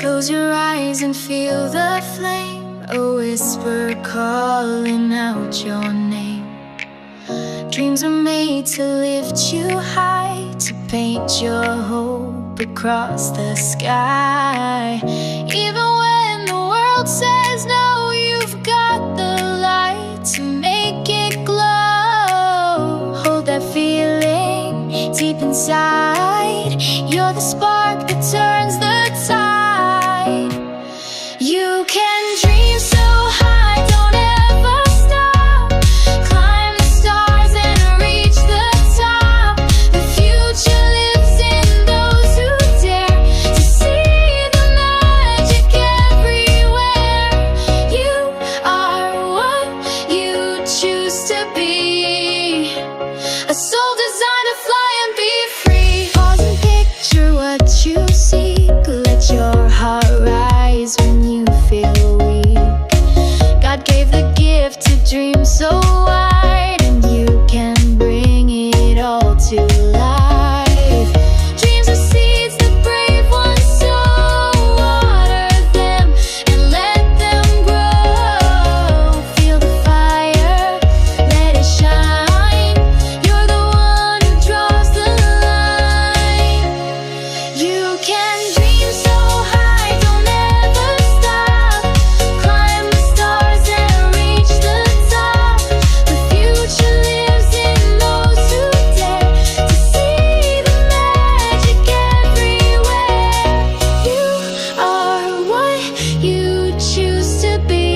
Close your eyes and feel the flame, a whisper calling out your name. Dreams are made to lift you high, to paint your hope across the sky. Even when the world says no, you've got the light to make it glow. Hold that feeling deep inside. You're the spark that turns the tide. You can dream so high, don't ever stop. Climb the stars and reach the top. The future lives in those who dare to see the magic everywhere. You are what you choose to be, a soul designed to fly and be free. Pause and picture what you seek. Let your heart rise when you feel weak. God gave the gift to dream so wide, and you can bring it all to life. Dreams are seeds the brave ones sow. Water them and let them grow. Feel the fire, let it shine. You're the one who draws the line. You can dream so high, don't ever stop. Climb the stars and reach the top. The future lives in those who dare to see the magic everywhere. You are what you choose to be,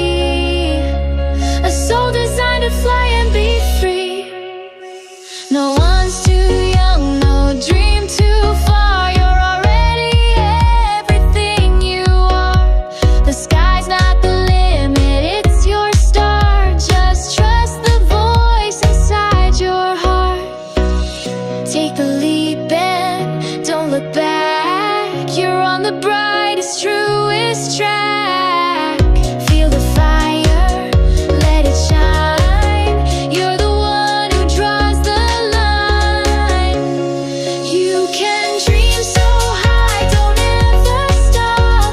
a soul designed to fly and be free. No one's too young, no dream too far. You're already everything you are. The sky's not the limit, it's your star. Just trust the voice inside your heart. Take the leap and don't look back. You're on the brightest, truest track. Feel the fire, let it shine. You're the one who draws the line. You can dream so high, don't ever stop.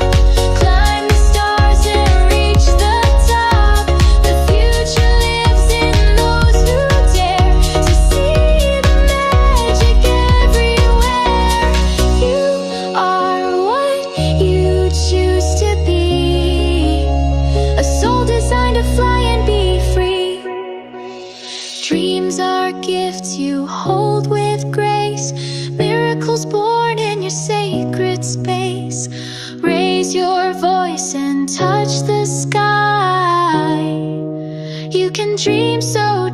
Climb the stars and reach the top. The future lives in those who dare to see the magic everywhere. You are what you choose to be, a soul designed to fly and be free. Dreams are gifts you hold with grace, miracles born in your sacred space. Raise your voice and touch the sky. You can dream so